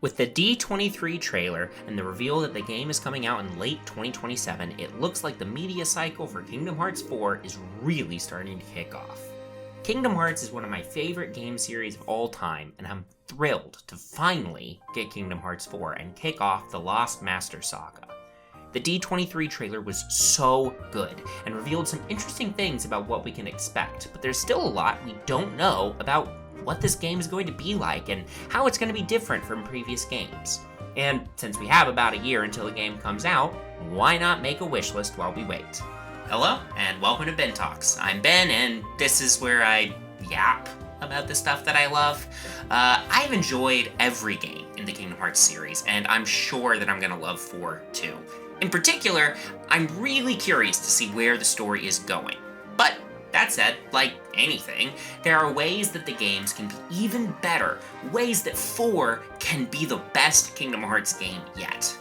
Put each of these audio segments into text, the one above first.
With the D23 trailer and the reveal that the game is coming out in late 2027, it looks like the media cycle for Kingdom Hearts 4 is really starting to kick off. Kingdom Hearts is one of my favorite game series of all time, and I'm thrilled to finally get Kingdom Hearts 4 and kick off the Lost Master saga. The D23 trailer was so good and revealed some interesting things about what we can expect, but there's still a lot we don't know about what this game is going to be like and how it's going to be different from previous games. And since we have about a year until the game comes out, why not make a wish list while we wait? Hello, and welcome to Ben Talks. I'm Ben, and this is where I yap about the stuff that I love. I've enjoyed every game in the Kingdom Hearts series, and I'm sure that I'm going to love 4 too. In particular, I'm really curious to see where the story is going. But that said, like anything, there are ways that the games can be even better, ways that 4 can be the best Kingdom Hearts game yet.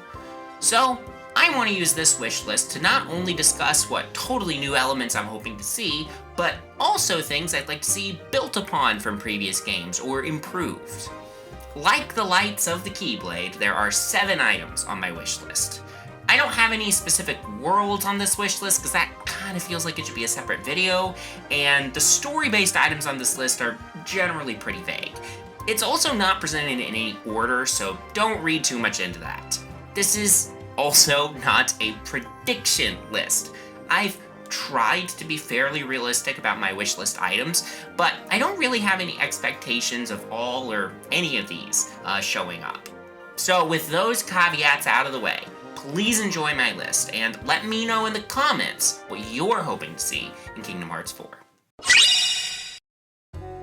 So, I want to use this wish list to not only discuss what totally new elements I'm hoping to see, but also things I'd like to see built upon from previous games or improved. Like the lights of the Keyblade, there are 7 items on my wish list. I don't have any specific worlds on this wish list because that kind of feels like it should be a separate video, and the story-based items on this list are generally pretty vague. It's also not presented in any order, so don't read too much into that. This is also not a prediction list. I've tried to be fairly realistic about my wish list items, but I don't really have any expectations of all or any of these showing up. So with those caveats out of the way, please enjoy my list, and let me know in the comments what you're hoping to see in Kingdom Hearts 4.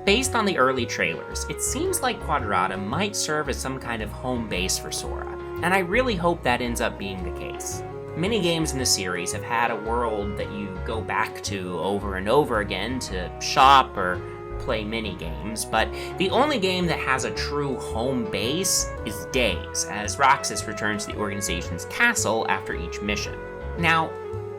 Based on the early trailers, it seems like Quadrata might serve as some kind of home base for Sora, and I really hope that ends up being the case. Many games in the series have had a world that you go back to over and over again to shop or play mini-games, but the only game that has a true home base is Days, as Roxas returns to the organization's castle after each mission. Now,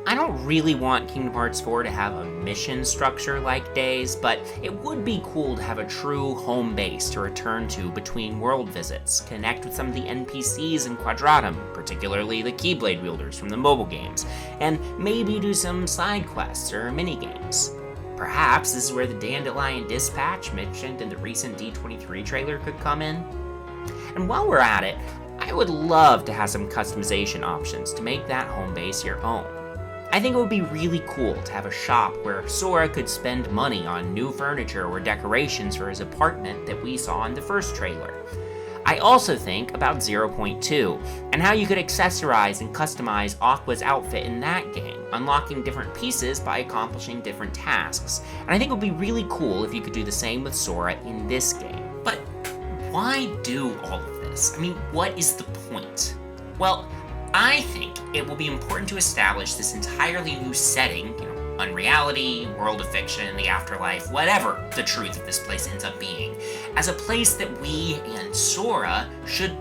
I don't really want Kingdom Hearts 4 to have a mission structure like Days, but it would be cool to have a true home base to return to between world visits, connect with some of the NPCs in Quadratum, particularly the Keyblade wielders from the mobile games, and maybe do some side quests or mini-games. Perhaps this is where the Dandelion Dispatch mentioned in the recent D23 trailer could come in. And while we're at it, I would love to have some customization options to make that home base your own. I think it would be really cool to have a shop where Sora could spend money on new furniture or decorations for his apartment that we saw in the first trailer. I also think about 0.2 and how you could accessorize and customize Aqua's outfit in that game, unlocking different pieces by accomplishing different tasks. And I think it would be really cool if you could do the same with Sora in this game. But why do all of this? I mean, what is the point? Well, I think it will be important to establish this entirely new setting, unreality, world of fiction, the afterlife, whatever the truth of this place ends up being, as a place that we and Sora should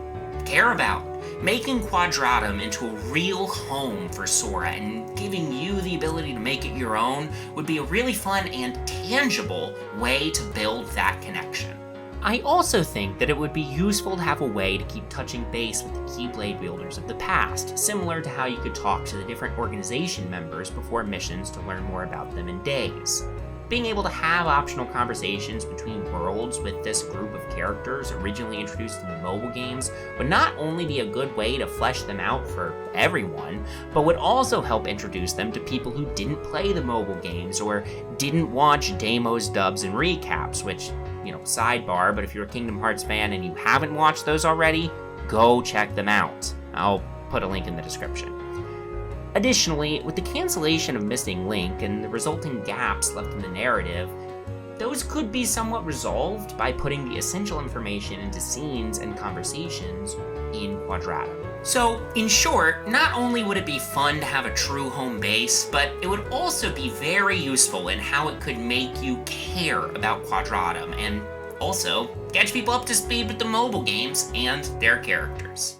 care about. Making Quadratum into a real home for Sora and giving you the ability to make it your own would be a really fun and tangible way to build that connection. I also think that it would be useful to have a way to keep touching base with the Keyblade wielders of the past, similar to how you could talk to the different organization members before missions to learn more about them in Days. Being able to have optional conversations between worlds with this group of characters originally introduced in the mobile games would not only be a good way to flesh them out for everyone, but would also help introduce them to people who didn't play the mobile games or didn't watch demos, dubs, and recaps, which, sidebar, but if you're a Kingdom Hearts fan and you haven't watched those already, go check them out. I'll put a link in the description. Additionally, with the cancellation of Missing Link and the resulting gaps left in the narrative, those could be somewhat resolved by putting the essential information into scenes and conversations in Quadratum. So, in short, not only would it be fun to have a true home base, but it would also be very useful in how it could make you care about Quadratum, and also catch people up to speed with the mobile games and their characters.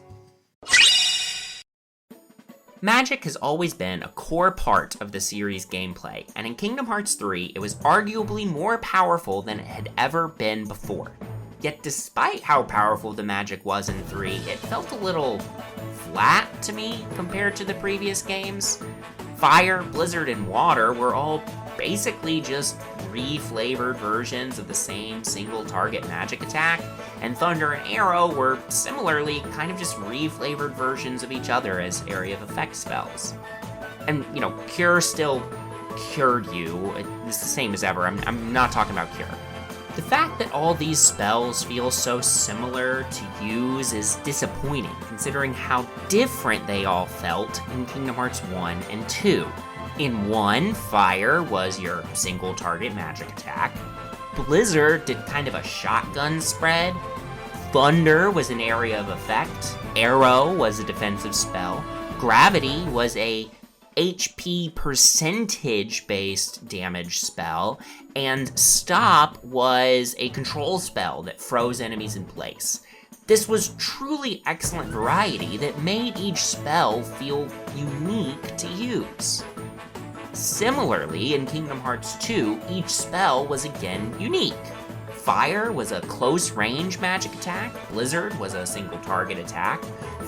Magic has always been a core part of the series' gameplay, and in Kingdom Hearts 3, it was arguably more powerful than it had ever been before. Yet despite how powerful the magic was in 3, it felt a little flat to me compared to the previous games. Fire, Blizzard, and Water were all basically just re-flavored versions of the same single target magic attack, and Thunder and Arrow were similarly kind of just re-flavored versions of each other as area of effect spells. And, Cure still cured you. It's the same as ever. I'm not talking about Cure. The fact that all these spells feel so similar to use is disappointing, considering how different they all felt in Kingdom Hearts 1 and 2. In 1, Fire was your single target magic attack. Blizzard did kind of a shotgun spread. Thunder was an area of effect. Arrow was a defensive spell. Gravity was a HP percentage-based damage spell, and Stop was a control spell that froze enemies in place. This was truly excellent variety that made each spell feel unique to use. Similarly, in Kingdom Hearts 2, each spell was again unique. Fire was a close-range magic attack, Blizzard was a single-target attack,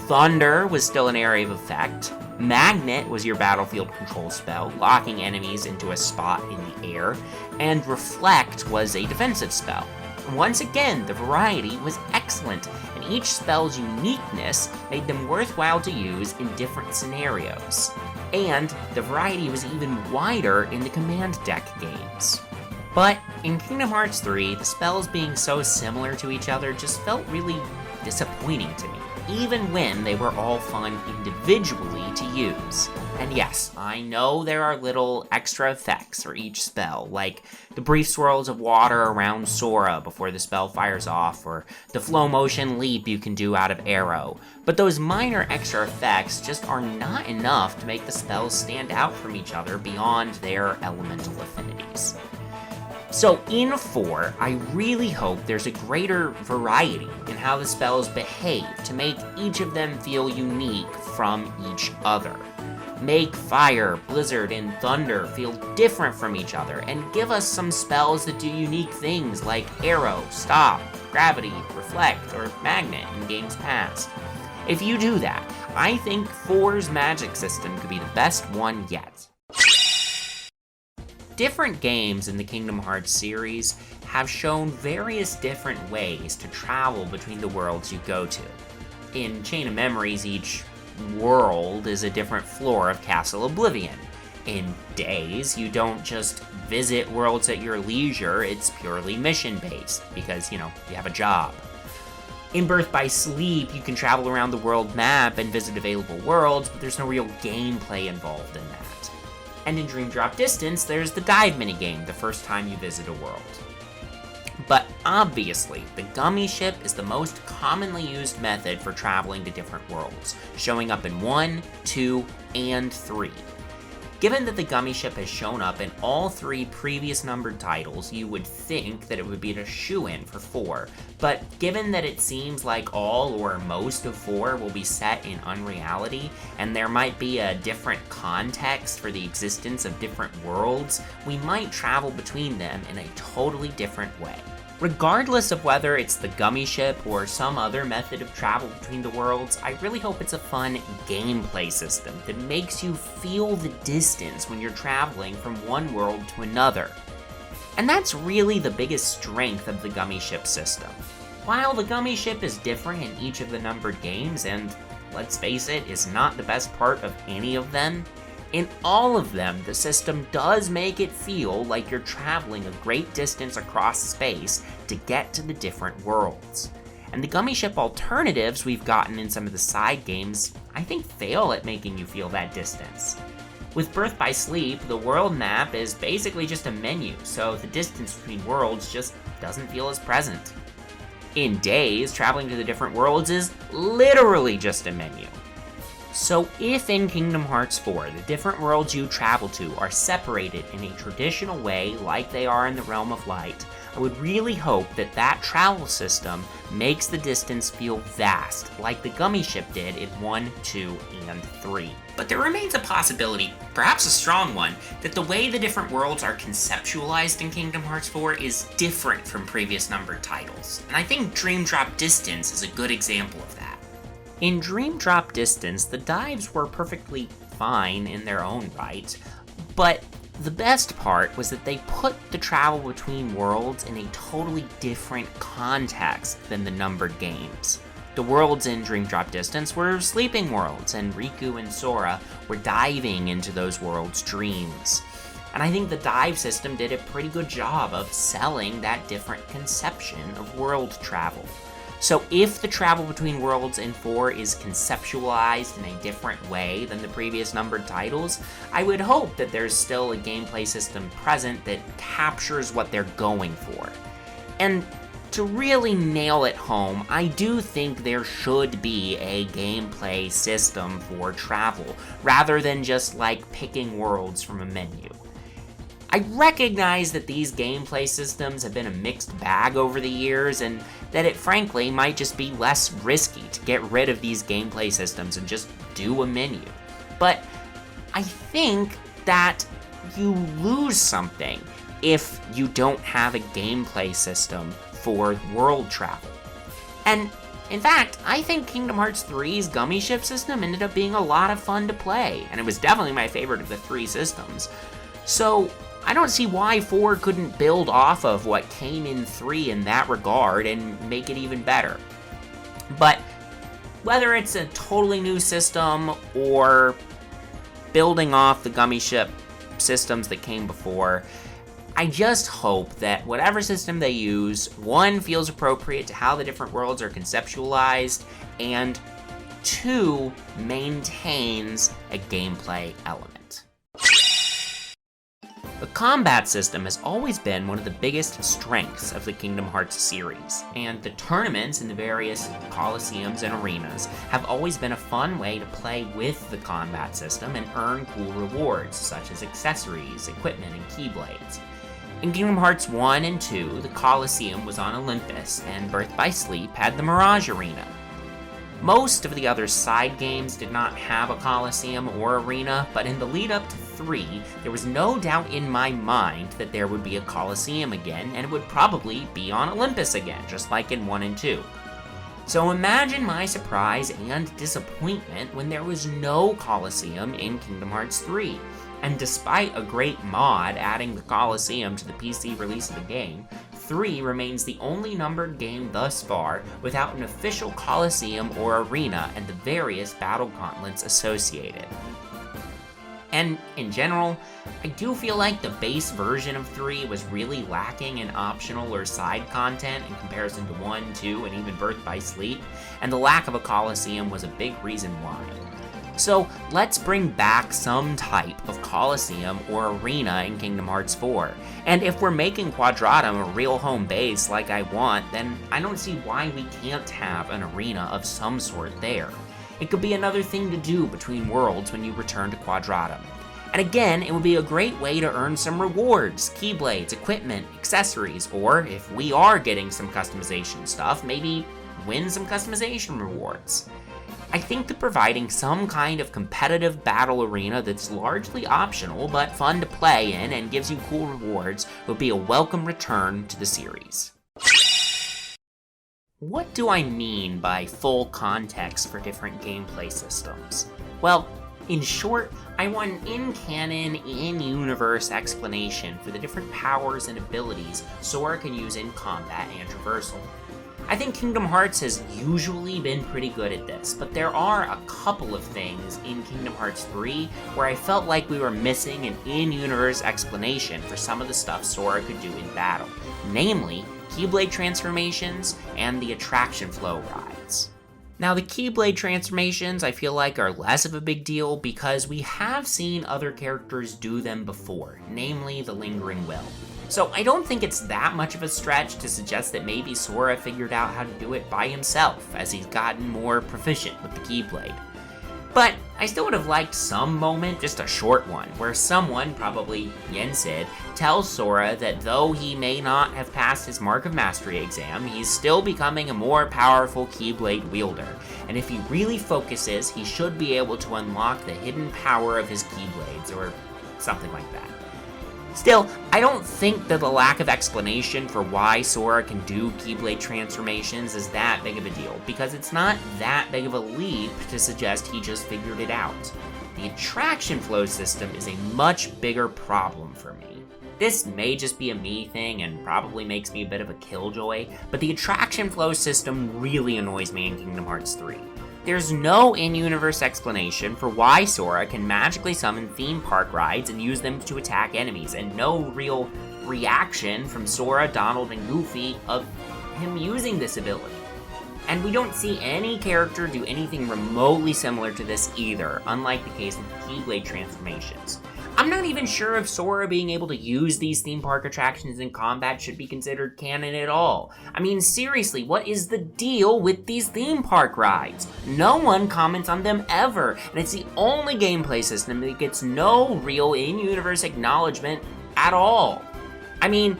Thunder was still an area of effect, Magnet was your battlefield control spell, locking enemies into a spot in the air, and Reflect was a defensive spell. Once again, the variety was excellent, and each spell's uniqueness made them worthwhile to use in different scenarios. And the variety was even wider in the command deck games. But in Kingdom Hearts 3, the spells being so similar to each other just felt really disappointing to me, even when they were all fun individually to use. And yes, I know there are little extra effects for each spell, like the brief swirls of water around Sora before the spell fires off, or the flow motion leap you can do out of Arrow. But those minor extra effects just are not enough to make the spells stand out from each other beyond their elemental affinities. So in 4, I really hope there's a greater variety in how the spells behave to make each of them feel unique from each other. Make Fire, Blizzard, and Thunder feel different from each other, and give us some spells that do unique things like Arrow, Stop, Gravity, Reflect, or Magnet in games past. If you do that, I think 4's magic system could be the best one yet. Different games in the Kingdom Hearts series have shown various different ways to travel between the worlds you go to. In Chain of Memories, each world is a different floor of Castle Oblivion. In Days, you don't just visit worlds at your leisure, it's purely mission-based, because, you have a job. In Birth by Sleep, you can travel around the world map and visit available worlds, but there's no real gameplay involved in that. And in Dream Drop Distance, there's the dive minigame the first time you visit a world. But obviously, the gummy ship is the most commonly used method for traveling to different worlds, showing up in 1, 2, and 3. Given that the gummy ship has shown up in all 3 previous numbered titles, you would think that it would be a shoo-in for 4, but given that it seems like all or most of 4 will be set in unreality, and there might be a different context for the existence of different worlds, we might travel between them in a totally different way. Regardless of whether it's the gummy ship or some other method of travel between the worlds, I really hope it's a fun gameplay system that makes you feel the distance when you're traveling from one world to another. And that's really the biggest strength of the gummy ship system. While the gummy ship is different in each of the numbered games, and let's face it, is not the best part of any of them, in all of them, the system does make it feel like you're traveling a great distance across space to get to the different worlds. And the gummy ship alternatives we've gotten in some of the side games, I think fail at making you feel that distance. With Birth by Sleep, the world map is basically just a menu, so the distance between worlds just doesn't feel as present. In Days, traveling to the different worlds is literally just a menu. So if in Kingdom Hearts 4, the different worlds you travel to are separated in a traditional way like they are in the Realm of Light, I would really hope that that travel system makes the distance feel vast, like the gummy ship did in 1, 2, and 3. But there remains a possibility, perhaps a strong one, that the way the different worlds are conceptualized in Kingdom Hearts 4 is different from previous numbered titles, and I think Dream Drop Distance is a good example of that. In Dream Drop Distance, the dives were perfectly fine in their own right, but the best part was that they put the travel between worlds in a totally different context than the numbered games. The worlds in Dream Drop Distance were sleeping worlds, and Riku and Sora were diving into those worlds' dreams. And I think the dive system did a pretty good job of selling that different conception of world travel. So if the travel between worlds in 4 is conceptualized in a different way than the previous numbered titles, I would hope that there's still a gameplay system present that captures what they're going for. And to really nail it home, I do think there should be a gameplay system for travel, rather than just like picking worlds from a menu. I recognize that these gameplay systems have been a mixed bag over the years, and that it frankly might just be less risky to get rid of these gameplay systems and just do a menu. But I think that you lose something if you don't have a gameplay system for world travel. And in fact, I think Kingdom Hearts 3's gummy ship system ended up being a lot of fun to play, and it was definitely my favorite of the 3 systems. So I don't see why 4 couldn't build off of what came in 3 in that regard and make it even better. But whether it's a totally new system or building off the gummy ship systems that came before, I just hope that whatever system they use, 1, feels appropriate to how the different worlds are conceptualized, and 2, maintains a gameplay element. The combat system has always been one of the biggest strengths of the Kingdom Hearts series, and the tournaments in the various coliseums and arenas have always been a fun way to play with the combat system and earn cool rewards, such as accessories, equipment, and keyblades. In Kingdom Hearts 1 and 2, the Coliseum was on Olympus, and Birth by Sleep had the Mirage Arena. Most of the other side games did not have a Coliseum or arena, but in the lead up to 3, there was no doubt in my mind that there would be a Coliseum again, and it would probably be on Olympus again, just like in 1 and 2. So imagine my surprise and disappointment when there was no Coliseum in Kingdom Hearts 3. And despite a great mod adding the Coliseum to the PC release of the game, 3 remains the only numbered game thus far without an official Coliseum or arena and the various battle gauntlets associated. And in general, I do feel like the base version of 3 was really lacking in optional or side content in comparison to 1, 2, and even Birth by Sleep, and the lack of a Coliseum was a big reason why. So let's bring back some type of Coliseum or arena in Kingdom Hearts 4. And if we're making Quadratum a real home base like I want, then I don't see why we can't have an arena of some sort there. It could be another thing to do between worlds when you return to Quadratum. And again, it would be a great way to earn some rewards, keyblades, equipment, accessories, or if we are getting some customization stuff, maybe win some customization rewards. I think that providing some kind of competitive battle arena that's largely optional but fun to play in and gives you cool rewards would be a welcome return to the series. What do I mean by full context for different gameplay systems? Well, in short, I want an in-canon, in-universe explanation for the different powers and abilities Sora can use in combat and traversal. I think Kingdom Hearts has usually been pretty good at this, but there are a couple of things in Kingdom Hearts 3 where I felt like we were missing an in-universe explanation for some of the stuff Sora could do in battle, namely Keyblade transformations and the attraction flow rides. Now, the Keyblade transformations I feel like are less of a big deal because we have seen other characters do them before, namely the Lingering Will. So I don't think it's that much of a stretch to suggest that maybe Sora figured out how to do it by himself as he's gotten more proficient with the Keyblade. But I still would have liked some moment, just a short one, where someone, probably Yensid, tells Sora that though he may not have passed his Mark of Mastery exam, he's still becoming a more powerful Keyblade wielder. And if he really focuses, he should be able to unlock the hidden power of his Keyblades, or something like that. Still, I don't think that the lack of explanation for why Sora can do Keyblade transformations is that big of a deal, because it's not that big of a leap to suggest he just figured it out. The attraction flow system is a much bigger problem for me. This may just be a me thing and probably makes me a bit of a killjoy, but the attraction flow system really annoys me in Kingdom Hearts 3. There's no in-universe explanation for why Sora can magically summon theme park rides and use them to attack enemies, and no real reaction from Sora, Donald, and Goofy of him using this ability. And we don't see any character do anything remotely similar to this either, unlike the case with Keyblade transformations. I'm not even sure if Sora being able to use these theme park attractions in combat should be considered canon at all. I mean, seriously, what is the deal with these theme park rides? No one comments on them ever, and it's the only gameplay system that gets no real in-universe acknowledgement at all. I mean,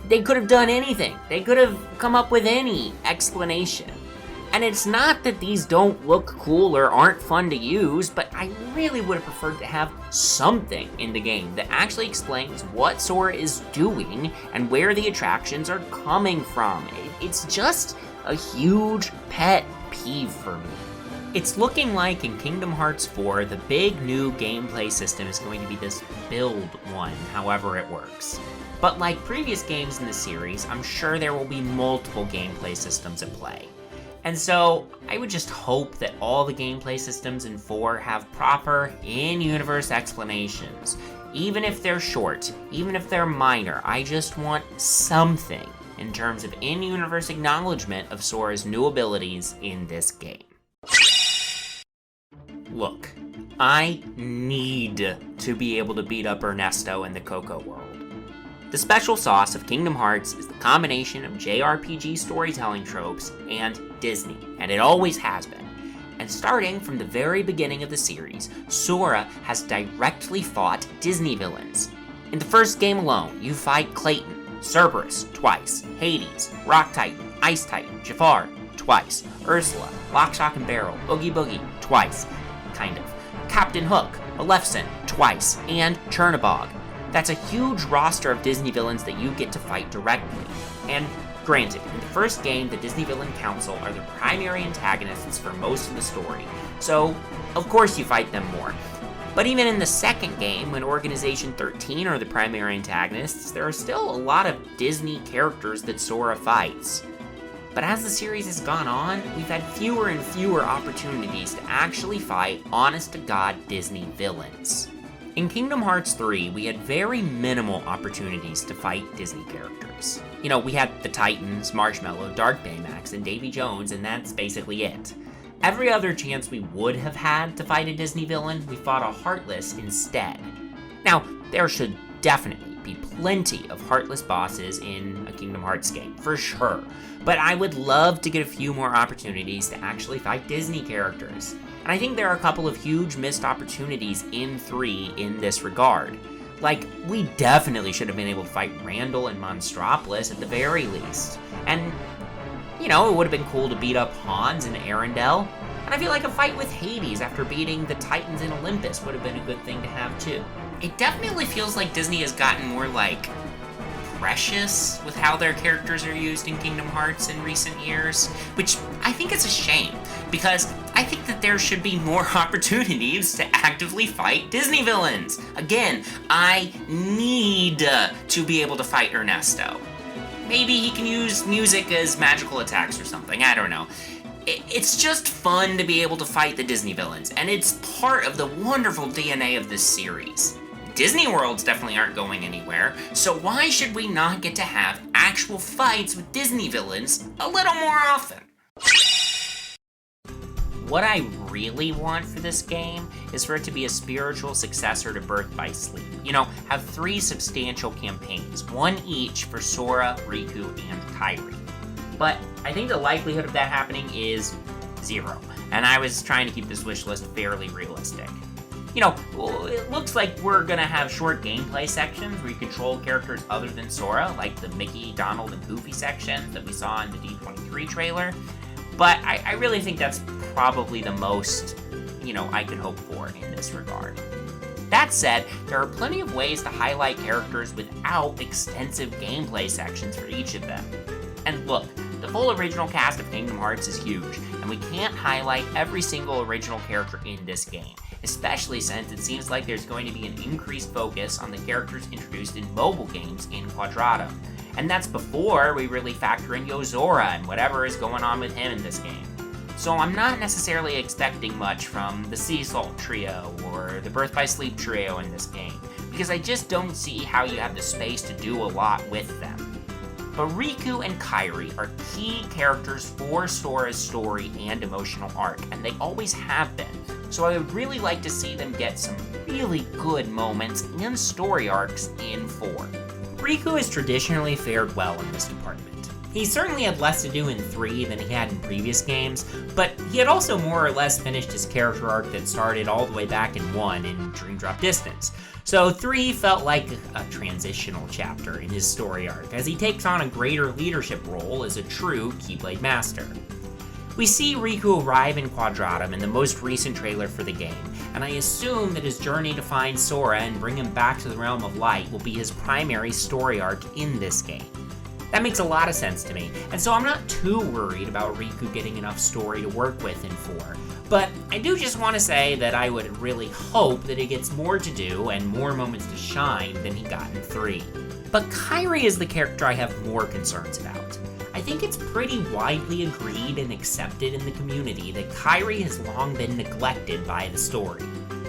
they could have done anything. They could have come up with any explanation. And it's not that these don't look cool or aren't fun to use, but I really would have preferred to have something in the game that actually explains what Sora is doing and where the attractions are coming from. It's just a huge pet peeve for me. It's looking like in Kingdom Hearts 4, the big new gameplay system is going to be this build one, however it works. But like previous games in the series, I'm sure there will be multiple gameplay systems at play. And so, I would just hope that all the gameplay systems in 4 have proper in-universe explanations. Even if they're short, even if they're minor, I just want something in terms of in-universe acknowledgement of Sora's new abilities in this game. Look, I need to be able to beat up Ernesto in the Coco world. The special sauce of Kingdom Hearts is the combination of JRPG storytelling tropes and Disney, and it always has been. And starting from the very beginning of the series, Sora has directly fought Disney villains. In the first game alone, you fight Clayton, Cerberus twice, Hades, Rock Titan, Ice Titan, Jafar twice, Ursula, Lock, Shock, and Barrel, Oogie Boogie twice, kind of, Captain Hook, Maleficent twice, and Chernabog. That's a huge roster of Disney villains that you get to fight directly. And granted, in the first game, the Disney Villain Council are the primary antagonists for most of the story, so of course you fight them more. But even in the second game, when Organization 13 are the primary antagonists, there are still a lot of Disney characters that Sora fights. But as the series has gone on, we've had fewer and fewer opportunities to actually fight honest-to-God Disney villains. In Kingdom Hearts 3, we had very minimal opportunities to fight Disney characters. You know, we had the Titans, Marshmallow, Dark Baymax, and Davy Jones, and that's basically it. Every other chance we would have had to fight a Disney villain, we fought a Heartless instead. Now, there should definitely be plenty of Heartless bosses in a Kingdom Hearts game, for sure. But I would love to get a few more opportunities to actually fight Disney characters. And I think there are a couple of huge missed opportunities in 3 in this regard. Like, we definitely should have been able to fight Randall and Monstropolis at the very least. And, you know, it would have been cool to beat up Hans and Arendelle. And I feel like a fight with Hades after beating the Titans in Olympus would have been a good thing to have too. It definitely feels like Disney has gotten more, like, precious with how their characters are used in Kingdom Hearts in recent years, which I think is a shame, because I think that there should be more opportunities to actively fight Disney villains. Again, I need to be able to fight Ernesto. Maybe he can use music as magical attacks or something, I don't know. It's just fun to be able to fight the Disney villains, and it's part of the wonderful DNA of this series. Disney worlds definitely aren't going anywhere, so why should we not get to have actual fights with Disney villains a little more often? What I really want for this game is for it to be a spiritual successor to Birth by Sleep. You know, have 3 substantial campaigns, one each for Sora, Riku, and Kairi. But I think the likelihood of that happening is 0. and I was trying to keep this wish list fairly realistic. You know, it looks like we're gonna have short gameplay sections where you control characters other than Sora, like the Mickey, Donald, and Goofy sections that we saw in the D23 trailer, but I really think that's probably the most, I could hope for in this regard. That said, there are plenty of ways to highlight characters without extensive gameplay sections for each of them. And look, the full original cast of Kingdom Hearts is huge, and we can't highlight every single original character in this game, especially since it seems like there's going to be an increased focus on the characters introduced in mobile games in Quadratum. And that's before we really factor in Yozora and whatever is going on with him in this game. So I'm not necessarily expecting much from the Sea Salt Trio or the Birth by Sleep Trio in this game, because I just don't see how you have the space to do a lot with them. But Riku and Kairi are key characters for Sora's story and emotional arc, and they always have been, so I would really like to see them get some really good moments and story arcs in 4. Riku has traditionally fared well in this department. He certainly had less to do in 3 than he had in previous games, but he had also more or less finished his character arc that started all the way back in 1 in Dream Drop Distance. So 3 felt like a transitional chapter in his story arc, as he takes on a greater leadership role as a true Keyblade Master. We see Riku arrive in Quadratum in the most recent trailer for the game, and I assume that his journey to find Sora and bring him back to the Realm of Light will be his primary story arc in this game. That makes a lot of sense to me, and so I'm not too worried about Riku getting enough story to work with in 4. But I do just want to say that I would really hope that he gets more to do and more moments to shine than he got in 3. But Kairi is the character I have more concerns about. I think it's pretty widely agreed and accepted in the community that Kairi has long been neglected by the story.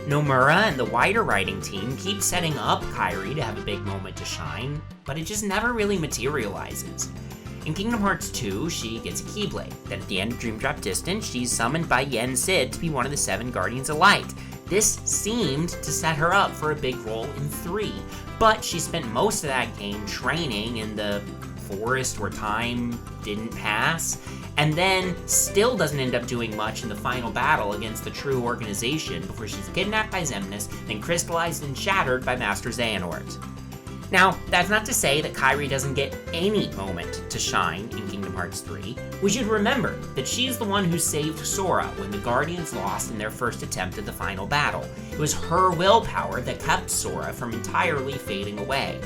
Nomura and the wider writing team keep setting up Kairi to have a big moment to shine, but it just never really materializes. In Kingdom Hearts 2, she gets a Keyblade. Then at the end of Dream Drop Distance, she's summoned by Yen Sid to be one of the 7 Guardians of Light. This seemed to set her up for a big role in 3, but she spent most of that game training in the forest where time didn't pass, and then still doesn't end up doing much in the final battle against the True Organization before she's kidnapped by Xemnas, then crystallized and shattered by Master Xehanort. Now, that's not to say that Kairi doesn't get any moment to shine in Kingdom Hearts 3. We should remember that she's the one who saved Sora when the Guardians lost in their first attempt at the final battle. It was her willpower that kept Sora from entirely fading away.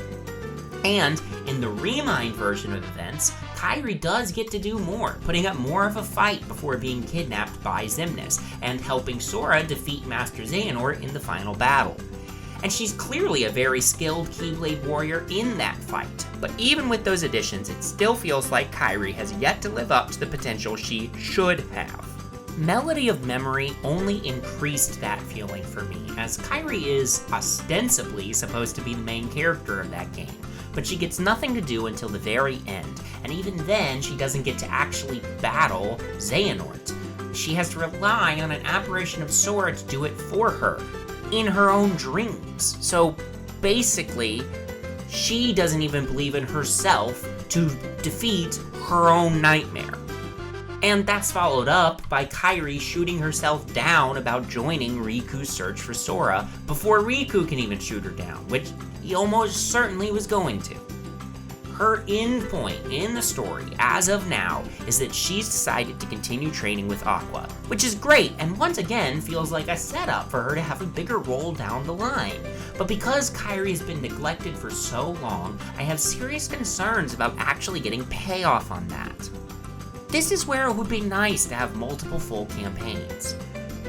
And in the Remind version of events, Kairi does get to do more, putting up more of a fight before being kidnapped by Xemnas, and helping Sora defeat Master Xehanort in the final battle. And she's clearly a very skilled Keyblade warrior in that fight, but even with those additions, it still feels like Kairi has yet to live up to the potential she should have. Melody of Memory only increased that feeling for me, as Kairi is ostensibly supposed to be the main character of that game, but she gets nothing to do until the very end, and even then she doesn't get to actually battle Xehanort. She has to rely on an apparition of Sora to do it for her, in her own dreams. So basically, she doesn't even believe in herself to defeat her own nightmare. And that's followed up by Kairi shooting herself down about joining Riku's search for Sora before Riku can even shoot her down, which he almost certainly was going to. Her end point in the story, as of now, is that she's decided to continue training with Aqua, which is great and once again feels like a setup for her to have a bigger role down the line. But because Kairi's been neglected for so long, I have serious concerns about actually getting payoff on that. This is where it would be nice to have multiple full campaigns.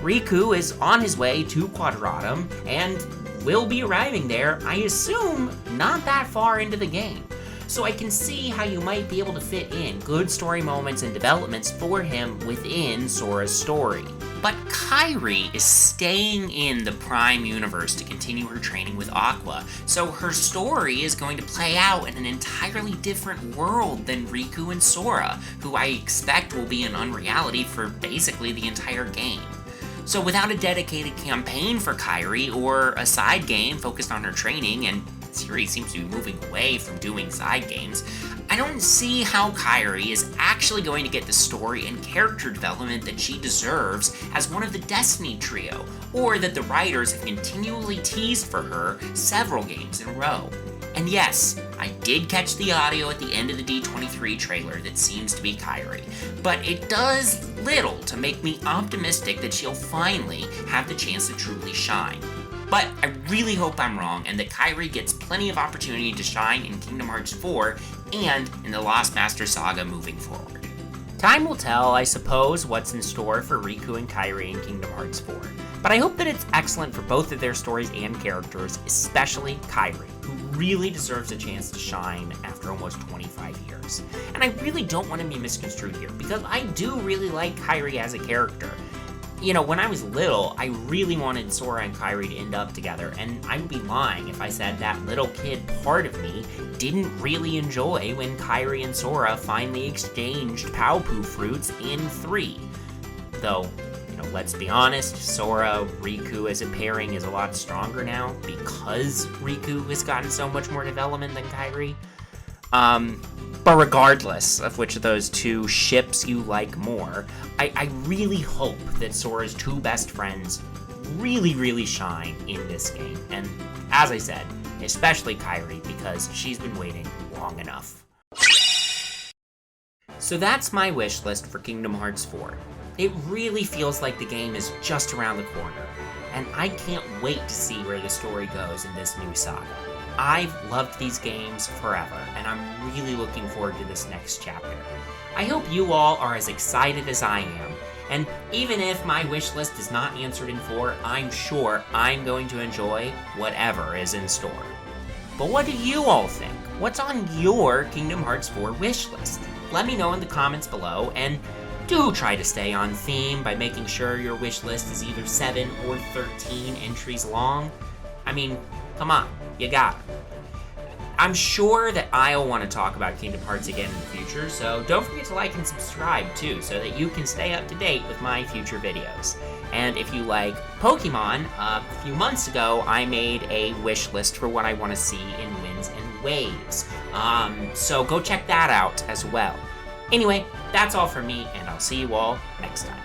Riku is on his way to Quadratum and will be arriving there, I assume, not that far into the game. So I can see how you might be able to fit in good story moments and developments for him within Sora's story. But Kairi is staying in the Prime universe to continue her training with Aqua, so her story is going to play out in an entirely different world than Riku and Sora, who I expect will be an unreality for basically the entire game. So without a dedicated campaign for Kairi or a side game focused on her training, and the series seems to be moving away from doing side games, I I don't see how Kairi is actually going to get the story and character development that she deserves as one of the Destiny trio, or that the writers have continually teased for her several games in a row. And yes, I did catch the audio at the end of the D23 trailer that seems to be Kairi, but it does little to make me optimistic that she'll finally have the chance to truly shine. But I really hope I'm wrong and that Kairi gets plenty of opportunity to shine in Kingdom Hearts 4 and in the Lost Master Saga moving forward. Time will tell, I suppose, what's in store for Riku and Kairi in Kingdom Hearts 4, but I hope that it's excellent for both of their stories and characters, especially Kairi, who really deserves a chance to shine after almost 25 years. And I really don't want to be misconstrued here, because I do really like Kairi as a character. You know, when I was little, I really wanted Sora and Kairi to end up together, and I would be lying if I said that little kid part of me didn't really enjoy when Kairi and Sora finally exchanged Paopu fruits in 3. Though, you know, let's be honest, Sora, Riku as a pairing is a lot stronger now because Riku has gotten so much more development than Kairi. But regardless of which of those two ships you like more, I really hope that Sora's two best friends really shine in this game. And as I said, especially Kairi, because she's been waiting long enough. So that's my wish list for Kingdom Hearts 4. It really feels like the game is just around the corner, and I can't wait to see where the story goes in this new saga. I've loved these games forever, and I'm really looking forward to this next chapter. I hope you all are as excited as I am, and even if my wish list is not answered in 4, I'm sure I'm going to enjoy whatever is in store. But what do you all think? What's on your Kingdom Hearts 4 wish list? Let me know in the comments below, and do try to stay on theme by making sure your wish list is either 7 or 13 entries long. I mean, come on, you got it. I'm sure that I'll want to talk about Kingdom Hearts again in the future, so don't forget to like and subscribe too, so that you can stay up to date with my future videos. And if you like Pokemon, a few months ago I made a wish list for what I want to see in Winds and Waves. So go check that out as well. Anyway, that's all for me, and I'll see you all next time.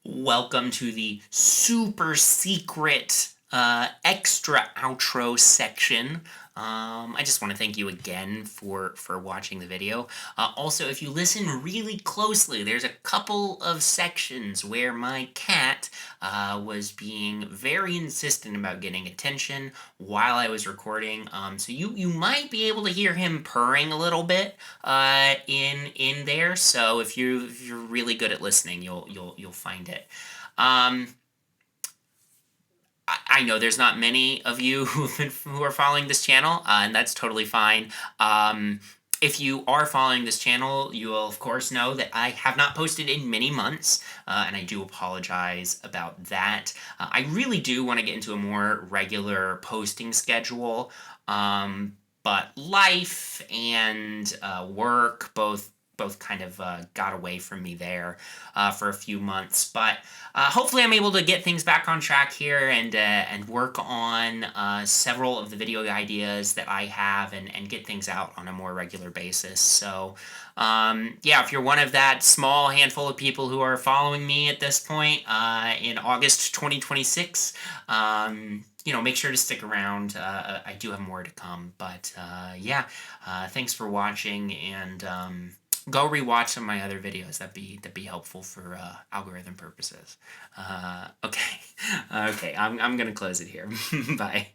Welcome to the super secret extra outro section. I just want to thank you again for watching the video. Also, if you listen really closely, there's a couple of sections where my cat was being very insistent about getting attention while I was recording. So you might be able to hear him purring a little bit in there. So if you're really good at listening, you'll find it. I know there's not many of you who are following this channel, and that's totally fine. If you are following this channel, you will of course know that I have not posted in many months, and I do apologize about that. I really do want to get into a more regular posting schedule, but life and work both kind of got away from me there for a few months. But hopefully I'm able to get things back on track here and work on several of the video ideas that I have and get things out on a more regular basis. So yeah, if you're one of that small handful of people who are following me at this point in August 2026, you know, make sure to stick around. I do have more to come, but yeah, thanks for watching, and go rewatch some of my other videos. That'd be helpful for algorithm purposes. Okay, I'm gonna close it here. Bye.